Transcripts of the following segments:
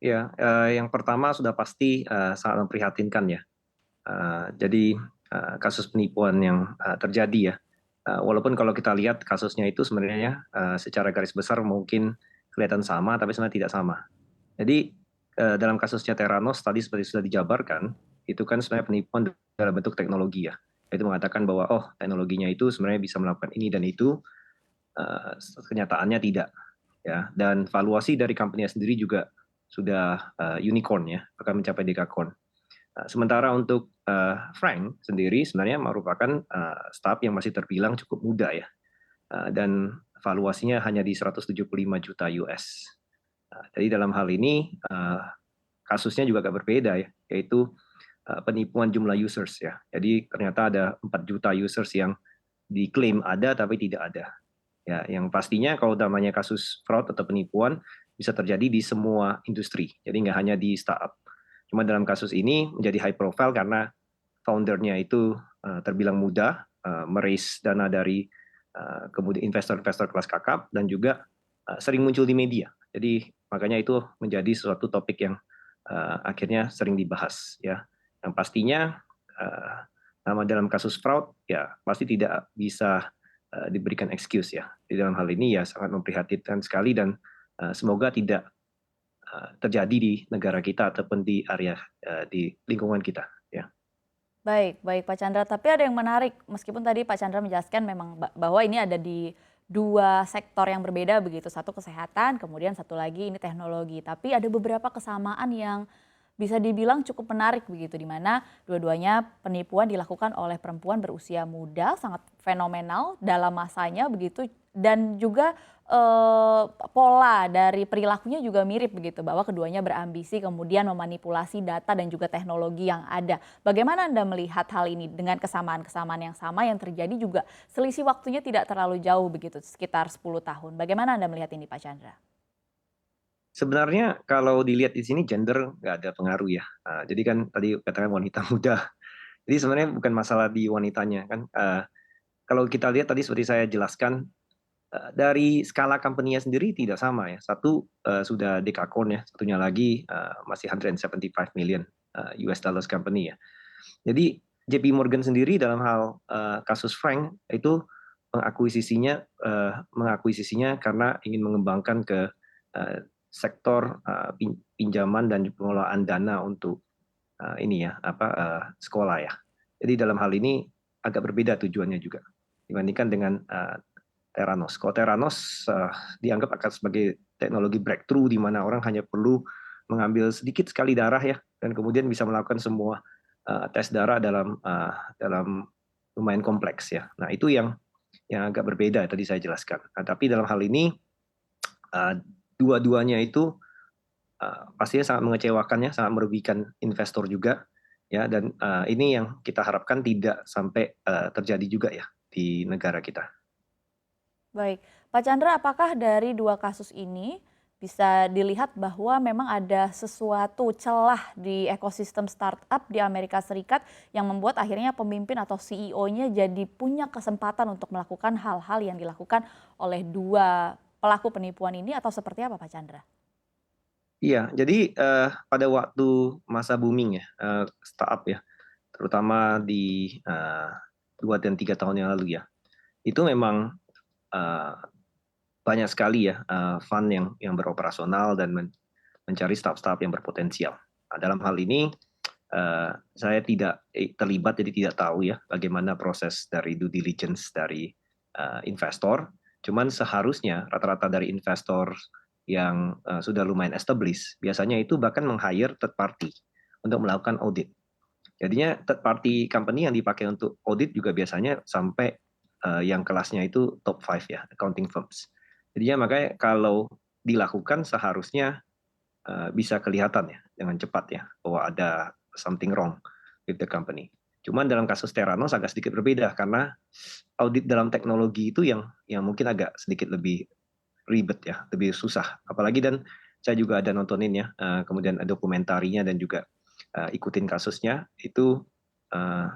Ya, yang pertama sudah pasti, sangat memprihatinkan ya. Jadi, kasus penipuan yang, terjadi ya, walaupun kalau kita lihat kasusnya itu sebenarnya, secara garis besar mungkin kelihatan sama, tapi sebenarnya tidak sama. Jadi, dalam kasusnya Theranos tadi seperti sudah dijabarkan, itu kan sebenarnya penipuan dalam bentuk teknologi ya. Itu mengatakan bahwa, oh teknologinya itu sebenarnya bisa melakukan ini dan itu, eee, kenyataannya tidak, ya. Dan valuasi dari company-nya sendiri juga sudah, unicorn ya, bahkan mencapai dekakorn. Sementara untuk, Frank sendiri sebenarnya merupakan, startup yang masih terbilang cukup muda ya, dan valuasinya hanya di $175 juta. Jadi dalam hal ini, kasusnya juga agak berbeda ya, yaitu, penipuan jumlah users ya. Jadi ternyata ada 4 juta users yang diklaim ada tapi tidak ada. Ya, yang pastinya kalau namanya kasus fraud atau penipuan bisa terjadi di semua industri, jadi nggak hanya di startup. Cuma dalam kasus ini menjadi high profile karena founder-nya itu, terbilang muda, dana dari, kemudian investor-investor kelas kakap dan juga, sering muncul di media. Jadi makanya itu menjadi suatu topik yang, akhirnya sering dibahas ya. Yang pastinya, eee, nama dalam kasus fraud ya pasti tidak bisa, diberikan excuse ya. Di dalam hal ini ya sangat memprihatinkan sekali dan, semoga tidak, terjadi di negara kita ataupun di area, di lingkungan kita ya. Baik baik Pak Chandra, tapi ada yang menarik, meskipun tadi Pak Chandra menjelaskan memang bahwa ini ada di 2 sektor yang berbeda begitu, satu kesehatan, kemudian satu lagi ini teknologi. Tapi ada beberapa kesamaan yang bisa dibilang cukup menarik begitu, di mana dua-duanya penipuan dilakukan oleh perempuan berusia muda, sangat fenomenal dalam masanya begitu, dan juga, pola dari perilakunya juga mirip begitu, bahwa keduanya berambisi kemudian memanipulasi data dan juga teknologi yang ada. Bagaimana Anda melihat hal ini dengan kesamaan-kesamaan yang sama yang terjadi juga selisih waktunya tidak terlalu jauh begitu, sekitar 10 tahun. Bagaimana Anda melihat ini Pak Chandra? Sebenarnya kalau dilihat di sini gender nggak ada pengaruh ya, jadi kan tadi katakan wanita muda, jadi sebenarnya bukan masalah di wanitanya kan, kalau kita lihat tadi seperti saya jelaskan, dari skala company-nya sendiri tidak sama ya, satu, sudah dekakorn ya, satunya lagi, masih $175 million, US dollars company ya. Jadi JP Morgan sendiri dalam hal, kasus Frank itu mengakuisisinya karena ingin mengembangkan ke, sektor, pinjaman dan pengelolaan dana untuk, ini ya, apa, sekolah ya. Jadi dalam hal ini agak berbeda tujuannya juga dibandingkan dengan, Theranos. Kalau Theranos, dianggap akan sebagai teknologi breakthrough di mana orang hanya perlu mengambil sedikit sekali darah ya, dan kemudian bisa melakukan semua, tes darah dalam lumayan kompleks ya. Nah itu yang agak berbeda tadi saya jelaskan. Nah tapi dalam hal ini, eee, dua-duanya itu, pastinya sangat mengecewakan ya, sangat merugikan investor juga ya, dan, ini yang kita harapkan tidak sampai, terjadi juga ya di negara kita. Baik, Pak Chandra, apakah dari 2 kasus ini bisa dilihat bahwa memang ada sesuatu celah di ekosistem startup di Amerika Serikat yang membuat akhirnya pemimpin atau CEO-nya jadi punya kesempatan untuk melakukan hal-hal yang dilakukan oleh 2 pelaku penipuan ini atau seperti apa Pak Chandra? Iya, jadi, pada waktu masa booming ya, startup ya, terutama di, 2 dan 3 tahun yang lalu ya, itu memang, eee, banyak sekali ya, fund yang beroperasional dan mencari startup-startup yang berpotensial. Nah, dalam hal ini, saya tidak terlibat, jadi tidak tahu ya bagaimana proses dari due diligence dari, investor. Cuman seharusnya rata-rata dari investor yang, sudah lumayan established, biasanya itu bahkan meng-hire third party untuk melakukan audit. Jadinya third party company yang dipakai untuk audit juga biasanya sampai, yang kelasnya itu top 5 ya, accounting firms. Jadinya makanya kalau dilakukan seharusnya, bisa kelihatan ya dengan cepat ya bahwa ada something wrong with the company. Cuman dalam kasus Theranos agak sedikit berbeda karena audit dalam teknologi itu yang mungkin agak sedikit lebih ribet ya, lebih susah. Apalagi dan saya juga ada nontonin ya, kemudian ada dokumentarinya dan juga, ikutin kasusnya, itu, eee,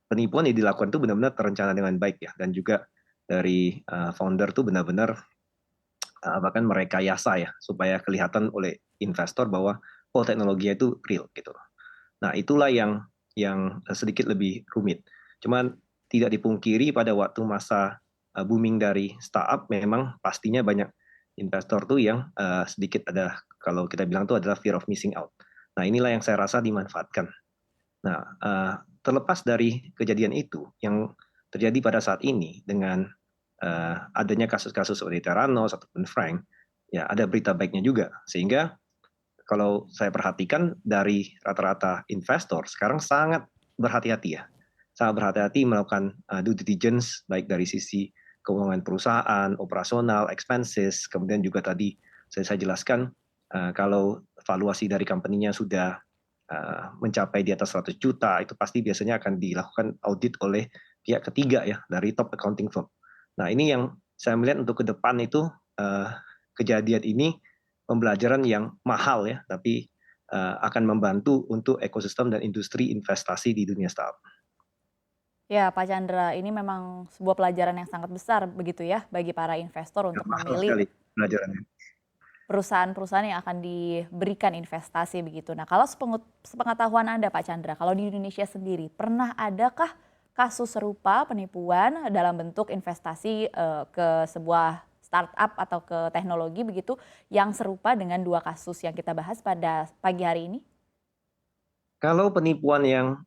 penipuan yang dilakukan itu benar-benar terencana dengan baik ya, dan juga dari, founder tuh benar-benar bahkan merekayasa ya supaya kelihatan oleh investor bahwa oh teknologinya itu real gitu. Nah, itulah yang sedikit lebih rumit. Cuman tidak dipungkiri pada waktu masa booming dari startup memang pastinya banyak investor tuh yang sedikit ada kalau kita bilang tuh adalah fear of missing out. Nah, inilah yang saya rasa dimanfaatkan. Nah, terlepas dari kejadian itu yang terjadi pada saat ini dengan adanya kasus-kasus seperti Theranos ataupun Frank, ya ada berita baiknya juga. Sehingga kalau saya perhatikan dari rata-rata investor sekarang sangat berhati-hati ya. Sangat berhati-hati melakukan due diligence baik dari sisi keuangan perusahaan, operasional, expenses, kemudian juga tadi saya jelaskan kalau valuasi dari company-nya sudah mencapai di atas 100 juta itu pasti biasanya akan dilakukan audit oleh pihak ketiga ya dari top accounting firm. Nah, ini yang saya melihat untuk ke depan itu kejadian ini pembelajaran yang mahal ya, tapi akan membantu untuk ekosistem dan industri investasi di dunia startup. Ya, Pak Chandra, ini memang sebuah pelajaran yang sangat besar begitu ya bagi para investor Ya, untuk mahal memilih sekali pelajarannya. perusahaan-perusahaan yang akan diberikan investasi begitu. Nah, kalau sepengetahuan Anda Pak Chandra, kalau di Indonesia sendiri pernah adakah kasus serupa penipuan dalam bentuk investasi ke sebuah startup atau ke teknologi begitu yang serupa dengan dua kasus yang kita bahas pada pagi hari ini? Kalau penipuan yang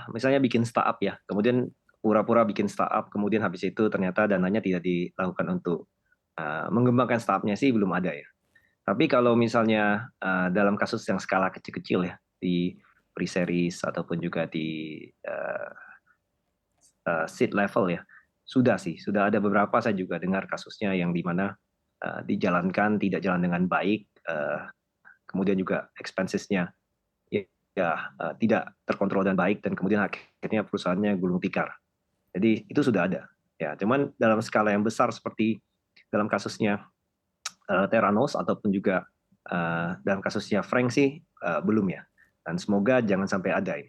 misalnya bikin startup ya, kemudian pura-pura bikin startup, kemudian habis itu ternyata dananya tidak dilakukan untuk mengembangkan startupnya sih belum ada ya. Tapi kalau misalnya dalam kasus yang skala kecil-kecil ya, di pre-series ataupun juga di seed level ya, sudah sih, sudah ada beberapa saya juga dengar kasusnya yang di mana dijalankan tidak jalan dengan baik, kemudian juga expenses-nya ya tidak terkontrol dan baik dan kemudian akhirnya perusahaannya gulung tikar. Jadi itu sudah ada. Ya, cuman dalam skala yang besar seperti dalam kasusnya Theranos ataupun juga dalam kasusnya Frank sih belum ya. Dan semoga jangan sampai ada ini.